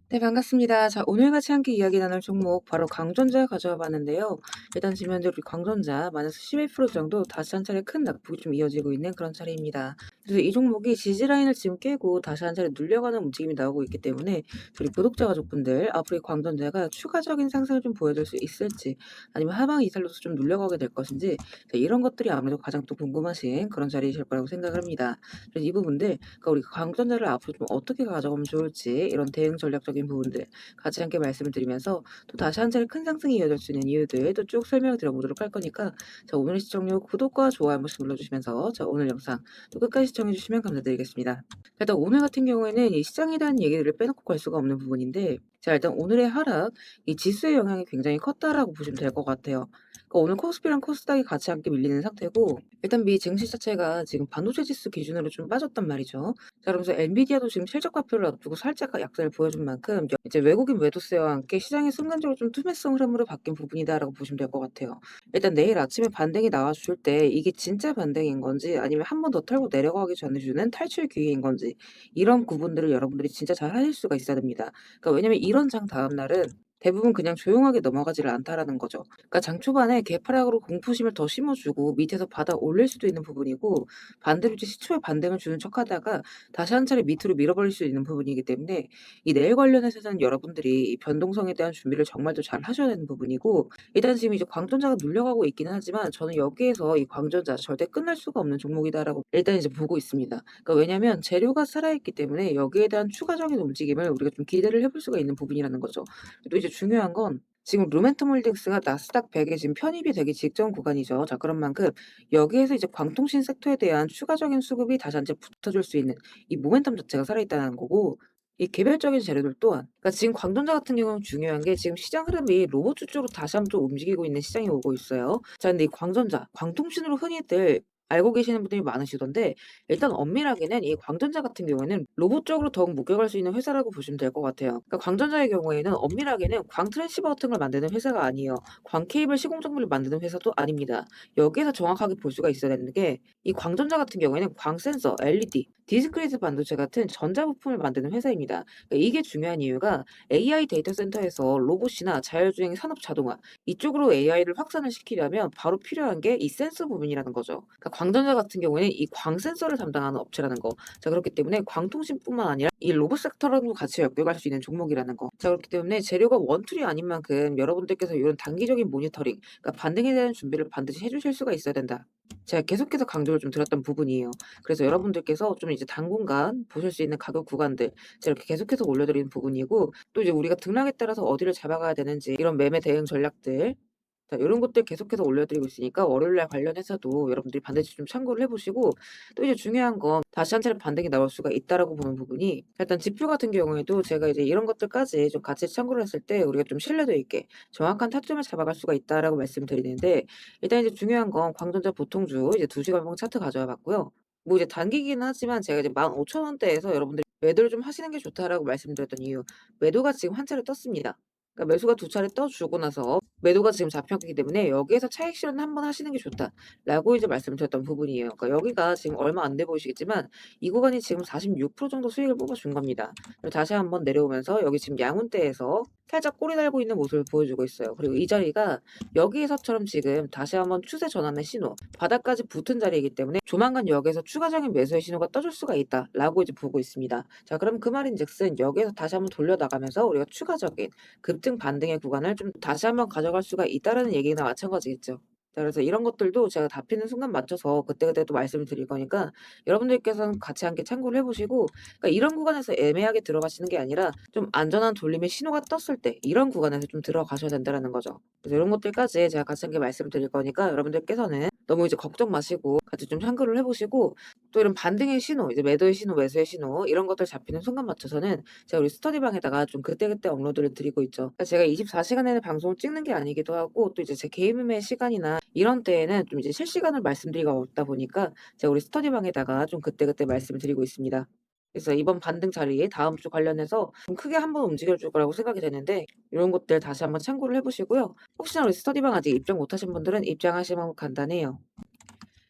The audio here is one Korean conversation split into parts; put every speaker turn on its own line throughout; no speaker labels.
네, 반갑습니다. 자, 오늘 같이 함께 이야기 나눌 종목 바로 광전자 가져와 봤는데요. 일단 지금 현재 우리 광전자 마이너스 11% 정도 다시 한 차례 큰 낙폭이 좀 이어지고 있는 그런 차례입니다. 그래서 이 종목이 지지 라인을 지금 깨고 다시 한 차례 눌려가는 움직임이 나오고 있기 때문에 우리 구독자 가족분들 앞으로 이 광전자가 추가적인 상승을 좀 보여줄 수 있을지 아니면 하방 이탈로서 좀 눌려가게 될 것인지 자, 이런 것들이 아무래도 가장 또 궁금하신 그런 자리이실 거라고 생각을 합니다. 그래서 이 부분들 그러니까 우리 광전자를 앞으로 좀 어떻게 가져가면 좋을지 이런 대응 전략적인 부분들 같이 함께 말씀을 드리면서 또 다시 한 차례 큰 상승이 이어질 수 있는 이유들 또 쭉 설명을 드려보도록 할 거니까 자, 오늘 시청료 구독과 좋아요 한 번씩 눌러주시면서 자, 오늘 영상 또 끝까지 시청해 주시면 감사드리겠습니다. 일단 오늘 같은 경우에는 이 시장에 대한 얘기들을 빼놓고 갈 수가 없는 부분인데 자, 일단 오늘의 하락 이 지수의 영향이 굉장히 컸다라고 보시면 될 것 같아요. 그러니까 오늘 코스피랑 코스닥이 같이 함께 밀리는 상태고 일단 미 증시 자체가 지금 반도체 지수 기준으로 좀 빠졌단 말이죠. 자, 그러면서 엔비디아도 지금 실적 발표를 앞두고 살짝 약세를 보여준 만큼 이제 외국인 매도세와 함께 시장이 순간적으로 좀 투매성 흐름으로 바뀐 부분이다라고 보시면 될 것 같아요. 일단 내일 아침에 반등이 나와줄 때 이게 진짜 반등인 건지 아니면 한 번 더 털고 내려가기 전에 주는 탈출 기회인 건지 이런 구분들을 여러분들이 진짜 잘 하실 수가 있어야 됩니다. 그러니까 왜냐면 이런 장 다음 날은 대부분 그냥 조용하게 넘어가지를 않다라는 거죠. 그러니까 장 초반에 개파락으로 공포심을 더 심어주고 밑에서 받아 올릴 수도 있는 부분이고 반대로 이제 시초에 반등을 주는 척하다가 다시 한 차례 밑으로 밀어버릴 수 있는 부분이기 때문에 이 내일 관련해서는 여러분들이 이 변동성에 대한 준비를 정말 더 잘 하셔야 되는 부분이고 일단 지금 이제 광전자가 눌려가고 있기는 하지만 저는 여기에서 이 광전자 절대 끝날 수가 없는 종목이다라고 일단 이제 보고 있습니다. 그러니까 왜냐면 재료가 살아있기 때문에 여기에 대한 추가적인 움직임을 우리가 좀 기대를 해볼 수가 있는 부분이라는 거죠. 또 이제 중요한 건 지금 루멘텀 홀딩스가 나스닥 100에 지금 편입이 되기 직전 구간이죠. 자, 그런 만큼 여기에서 이제 광통신 섹터에 대한 추가적인 수급이 다시 한번 붙어줄 수 있는 이 모멘텀 자체가 살아있다는 거고 이 개별적인 재료들 또한 그러니까 지금 광전자 같은 경우는 중요한 게 지금 시장 흐름이 로봇 쪽으로 다시 한번 좀 움직이고 있는 시장이 오고 있어요. 자, 근데 이 광전자, 광통신으로 흔히들 알고 계시는 분들이 많으시던데 일단 엄밀하게는 이 광전자 같은 경우에는 로봇 쪽으로 더욱 목격할 수 있는 회사라고 보시면 될 것 같아요. 그러니까 광전자의 경우에는 엄밀하게는 광 트랜시버 같은 걸 만드는 회사가 아니에요. 광 케이블 시공 장비를 만드는 회사도 아닙니다. 여기에서 정확하게 볼 수가 있어야 되는 게 이 광전자 같은 경우에는 광 센서, LED, 디스크리트 반도체 같은 전자부품을 만드는 회사입니다. 그러니까 이게 중요한 이유가 AI 데이터 센터에서 로봇이나 자율주행 산업 자동화 이쪽으로 AI를 확산을 시키려면 바로 필요한 게 이 센서 부분이라는 거죠. 그러니까 광전자 같은 경우에는 이 광 센서를 담당하는 업체라는 거. 자, 그렇기 때문에 광통신뿐만 아니라 이 로봇 섹터랑도 같이 엮여갈 수 있는 종목이라는 거. 자, 그렇기 때문에 재료가 원툴이 아닌 만큼 여러분들께서 이런 단기적인 모니터링, 그러니까 반등에 대한 준비를 반드시 해주실 수가 있어야 된다. 제가 계속해서 강조를 좀 드렸던 부분이에요. 그래서 여러분들께서 좀 이제 당분간 보실 수 있는 가격 구간들 제가 이렇게 계속해서 올려드리는 부분이고 또 이제 우리가 등락에 따라서 어디를 잡아가야 되는지 이런 매매 대응 전략들 자, 요런 것들 계속해서 올려드리고 있으니까 월요일 날 관련해서도 여러분들이 반드시 좀 참고를 해 보시고 또 이제 중요한 건 다시 한 차례 반등이 나올 수가 있다라고 보는 부분이 일단 지표 같은 경우에도 제가 이제 이런 것들까지 좀 같이 참고를 했을 때 우리가 좀 신뢰도 있게 정확한 타점을 잡아갈 수가 있다라고 말씀드리는데 일단 이제 중요한 건 광전자 보통주 이제 2시간봉 차트 가져와 봤고요. 뭐 이제 단기기는 하지만 제가 이제 15,000원대에서 여러분들이 매도를 좀 하시는 게 좋다라고 말씀드렸던 이유 매도가 지금 한 차례 떴습니다. 그러니까 매수가 두 차례 떠 주고 나서 매도가 지금 잡혔기 때문에 여기에서 차익 실현 한번 하시는 게 좋다라고 이제 말씀을 드렸던 부분이에요. 그러니까 여기가 지금 얼마 안 돼 보이시겠지만 이 구간이 지금 46% 정도 수익을 뽑아준 겁니다. 그리고 다시 한번 내려오면서 여기 지금 양운대에서 살짝 꼬리 달고 있는 모습을 보여주고 있어요. 그리고 이 자리가 여기에서처럼 지금 다시 한번 추세 전환의 신호, 바닥까지 붙은 자리이기 때문에 조만간 여기에서 추가적인 매수의 신호가 떠줄 수가 있다라고 이제 보고 있습니다. 자, 그럼 그 말인즉슨 여기에서 다시 한번 돌려나가면서 우리가 추가적인 급등 반등의 구간을 좀 다시 한번 가져갈 수가 있다라는 얘기나 마찬가지겠죠. 자, 그래서 이런 것들도 제가 잡히는 순간 맞춰서 그때그때 또 말씀을 드릴 거니까 여러분들께서는 같이 함께 참고를 해 보시고 그러니까 이런 구간에서 애매하게 들어가시는 게 아니라 좀 안전한 돌림의 신호가 떴을 때 이런 구간에서 좀 들어가셔야 된다라는 거죠. 그래서 이런 것들까지 제가 같이 함께 말씀을 드릴 거니까 여러분들께서는 너무 이제 걱정 마시고 같이 좀 참고를 해 보시고 또 이런 반등의 신호, 이제 매도의 신호, 매수의 신호 이런 것들 잡히는 순간 맞춰서는 제가 우리 스터디방에다가 좀 그때그때 업로드를 드리고 있죠. 그러니까 제가 24시간 내내 방송을 찍는 게 아니기도 하고 또 이제 제 개인 매매 시간이나 이런 때에는 좀 이제 실시간으로 말씀드리기가 어렵다 보니까 제가 우리 스터디방에다가 좀 그때그때 말씀을 드리고 있습니다. 그래서 이번 반등 자리에 다음 주 관련해서 좀 크게 한번 움직여 줄 거라고 생각이 되는데 이런 것들 다시 한번 참고를 해 보시고요. 혹시나 우리 스터디방 아직 입장 못 하신 분들은 입장하시면 간단해요.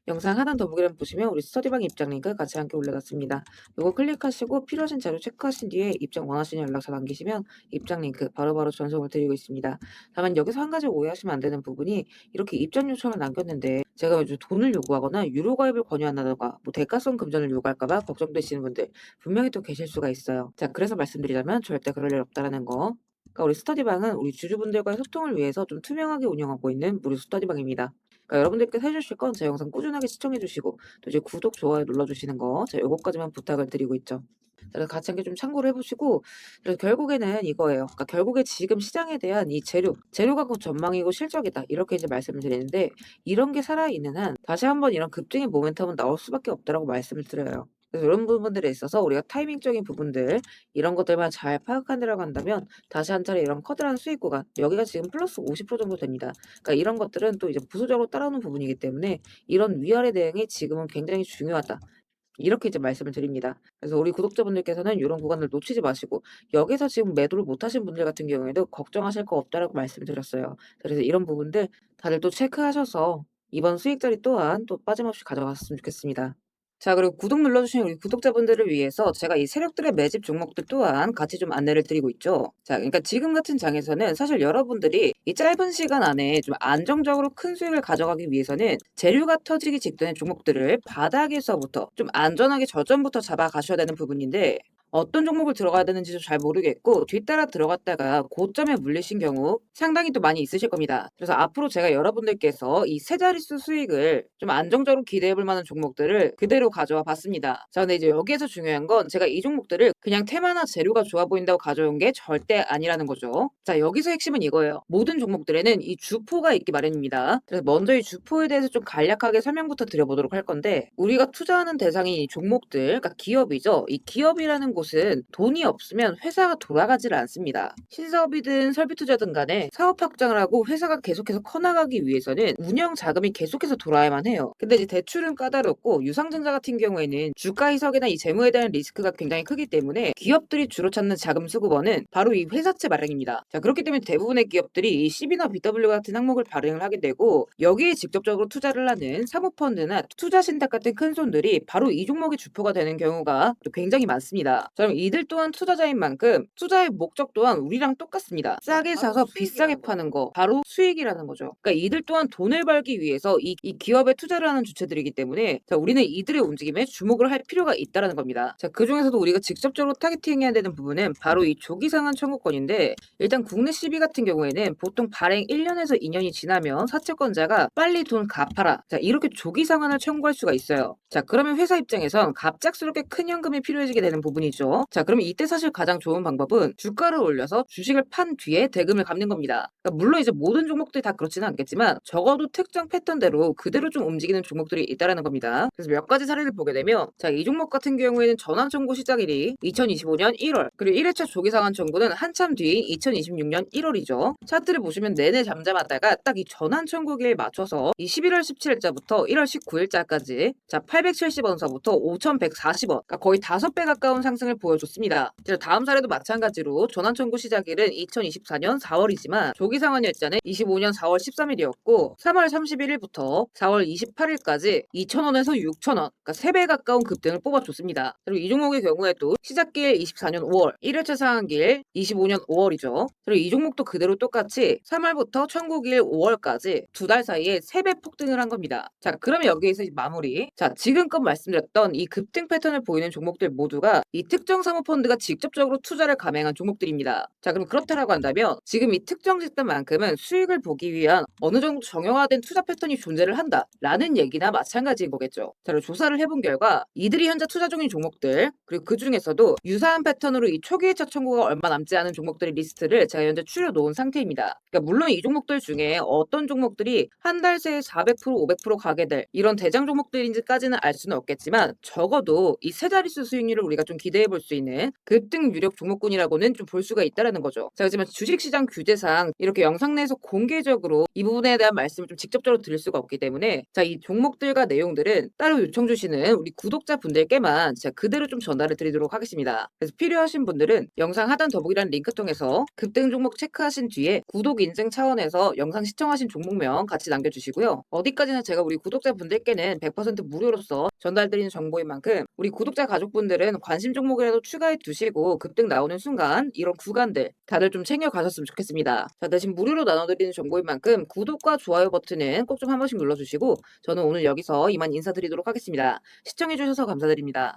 영상 하단 더보기란 보시면 우리 스터디방 입장 링크 같이 함께 올려놨습니다. 요거 클릭하시고 필요하신 자료 체크하신 뒤에 입장 원하시는 연락처 남기시면 입장 링크 바로바로 전송을 드리고 있습니다. 다만 여기서 한 가지 오해하시면 안 되는 부분이 이렇게 입장 요청을 남겼는데 제가 요즘 돈을 요구하거나 유료 가입을 권유한다던가 뭐 대가성 금전을 요구할까봐 걱정되시는 분들 분명히 또 계실 수가 있어요. 자, 그래서 말씀드리자면 절대 그럴 일 없다라는 거. 그러니까 우리 스터디방은 우리 주주분들과의 소통을 위해서 좀 투명하게 운영하고 있는 무료 스터디방입니다. 그러니까 여러분들께서 해주실 건 제 영상 꾸준하게 시청해주시고 또 이제 구독, 좋아요 눌러주시는 거 제가 요거까지만 부탁을 드리고 있죠. 그래서 같이 함께 좀 참고를 해보시고 그래서 결국에는 이거예요. 그러니까 결국에 지금 시장에 대한 이 재료가 곧 전망이고 실적이다 이렇게 이제 말씀을 드리는데 이런 게 살아있는 한 다시 한번 이런 급등의 모멘텀은 나올 수밖에 없다라고 말씀을 드려요. 그래서 이런 부분들에 있어서 우리가 타이밍적인 부분들 이런 것들만 잘 파악하느라고 한다면 다시 한 차례 이런 커다란 수익 구간 여기가 지금 플러스 50% 정도 됩니다. 그러니까 이런 것들은 또 이제 부수적으로 따라오는 부분이기 때문에 이런 위아래 대응이 지금은 굉장히 중요하다. 이렇게 이제 말씀을 드립니다. 그래서 우리 구독자분들께서는 이런 구간을 놓치지 마시고 여기서 지금 매도를 못 하신 분들 같은 경우에도 걱정하실 거 없다라고 말씀을 드렸어요. 그래서 이런 부분들 다들 또 체크하셔서 이번 수익 자리 또한 또 빠짐없이 가져갔으면 좋겠습니다. 자, 그리고 구독 눌러주신 우리 구독자분들을 위해서 제가 이 세력들의 매집 종목들 또한 같이 좀 안내를 드리고 있죠. 자, 그러니까 지금 같은 장에서는 사실 여러분들이 이 짧은 시간 안에 좀 안정적으로 큰 수익을 가져가기 위해서는 재료가 터지기 직전의 종목들을 바닥에서부터 좀 안전하게 저점부터 잡아가셔야 되는 부분인데 어떤 종목을 들어가야 되는지도 잘 모르겠고 뒤따라 들어갔다가 고점에 물리신 경우 상당히 또 많이 있으실 겁니다. 그래서 앞으로 제가 여러분들께서 이 세 자릿수 수익을 좀 안정적으로 기대해 볼 만한 종목들을 그대로 가져와 봤습니다. 자, 근데 이제 여기에서 중요한 건 제가 이 종목들을 그냥 테마나 재료가 좋아 보인다고 가져온 게 절대 아니라는 거죠. 자, 여기서 핵심은 이거예요. 모든 종목들에는 이 주포가 있기 마련입니다. 그래서 먼저 이 주포에 대해서 좀 간략하게 설명부터 드려보도록 할 건데 우리가 투자하는 대상이 이 종목들, 그러니까 기업이죠. 이 기업이라는 곳은 돈이 없으면 회사가 돌아가질 않습니다. 신사업이든 설비 투자든 간에 사업 확장을 하고 회사가 계속해서 커나가기 위해서는 운영 자금이 계속해서 돌아야만 해요. 근데 이제 대출은 까다롭고 유상증자 같은 경우에는 주가 희석이나 이 재무에 대한 리스크가 굉장히 크기 때문에 기업들이 주로 찾는 자금 수급원은 바로 이 회사채 발행입니다. 자, 그렇기 때문에 대부분의 기업들이 이 CB나 BW 같은 항목을 발행을 하게 되고 여기에 직접적으로 투자를 하는 사모펀드나 투자신탁 같은 큰 손들이 바로 이 종목의 주포가 되는 경우가 또 굉장히 많습니다. 자, 그럼 이들 또한 투자자인 만큼 투자의 목적 또한 우리랑 똑같습니다. 싸게 사서 비싸게 파는 거 바로 수익이라는 거죠. 그러니까 이들 또한 돈을 벌기 위해서 이 기업에 투자를 하는 주체들이기 때문에 자, 우리는 이들의 움직임에 주목을 할 필요가 있다라는 겁니다. 자, 그중에서도 우리가 직접적으로 타겟팅해야 되는 부분은 바로 이 조기상한 청구권인데 일단 국내 CB 같은 경우에는 보통 발행 1년에서 2년이 지나면 사채권자가 빨리 돈 갚아라. 자, 이렇게 조기 상환을 청구할 수가 있어요. 자, 그러면 회사 입장에선 갑작스럽게 큰 현금이 필요해지게 되는 부분이죠. 자, 그러면 이때 사실 가장 좋은 방법은 주가를 올려서 주식을 판 뒤에 대금을 갚는 겁니다. 그러니까 물론 이제 모든 종목들이 다 그렇지는 않겠지만 적어도 특정 패턴대로 그대로 좀 움직이는 종목들이 있다라는 겁니다. 그래서 몇 가지 사례를 보게 되면 자, 이 종목 같은 경우에는 전환 청구 시작일이 2025년 1월 그리고 1회차 조기 상환 청구는 한참 뒤인 2026년 1월이죠. 차트를 보시면 내내 잠잠하다가 딱 이 전환 청구기에 맞춰서 이 11월 17일자부터 1월 19일자까지 자 870원서부터 5140원 그러니까 거의 5배 가까운 상승을 보여줬습니다. 다음 사례도 마찬가지로 전환 청구 시작일은 2024년 4월이지만 조기 상환 일자는 25년 4월 13일이었고 3월 31일부터 4월 28일까지 2,000원에서 6,000원 그러니까 3배 가까운 급등을 뽑아줬습니다. 그리고 이 종목의 경우에도 시작길 24년 5월 1회차 상한길 25년 5월이죠. 그리고 이 종목도 그대로 똑같이 3월부터 청구길 5월까지 2달 사이에 3배 폭등을 한 겁니다. 자, 그러면 여기에서 마무리. 자, 지금껏 말씀드렸던 이 급등 패턴을 보이는 종목들 모두가 이 특정 사모펀드가 직접적으로 투자를 감행한 종목들입니다. 자, 그럼 그렇다라고 한다면 지금 이 특정 집단만큼은 수익을 보기 위한 어느 정도 정형화된 투자 패턴이 존재를 한다라는 얘기나 마찬가지인 거겠죠. 자, 그리고 조사를 해본 결과 이들이 현재 투자 중인 종목들 그리고 그 중에서도 유사한 패턴으로 이 초기 회차 청구가 얼마 남지 않은 종목들의 리스트를 제가 현재 추려놓은 상태입니다. 그러니까 물론 이 종목들 중에 어떤 종목들이 한 달 새에 400% 500% 가게 될 이런 대장 종목들인지까지는 알 수는 없겠지만 적어도 이 세 자릿수 수익률을 우리가 좀 기대해 볼 수 있는 급등 유력 종목군이라고는 좀 볼 수가 있다라는 거죠. 자, 하지만 주식시장 규제상 이렇게 영상 내에서 공개적으로 이 부분에 대한 말씀을 좀 직접적으로 드릴 수가 없기 때문에 자, 이 종목들과 내용들은 따로 요청 주시는 우리 구독자분들께만 제가 그대로 좀 전달을 드리도록 하겠습니다. 그래서 필요하신 분들은 영상 하단 더보기란 링크 통해서 급등 종목 체크하신 뒤에 구독 인증 차원에서 영상 시청하신 종목명 같이 남겨주시고요. 어디까지나 제가 우리 구독자분들께는 100% 무료로서 전달드리는 정보인 만큼 우리 구독자 가족분들은 관심 종목이라도 추가해 두시고 급등 나오는 순간 이런 구간들 다들 좀 챙겨 가셨으면 좋겠습니다. 자, 대신 무료로 나눠드리는 정보인 만큼 구독과 좋아요 버튼은 꼭 좀 한 번씩 눌러주시고 저는 오늘 여기서 이만 인사드리도록 하겠습니다. 시청해주셔서 감사드립니다.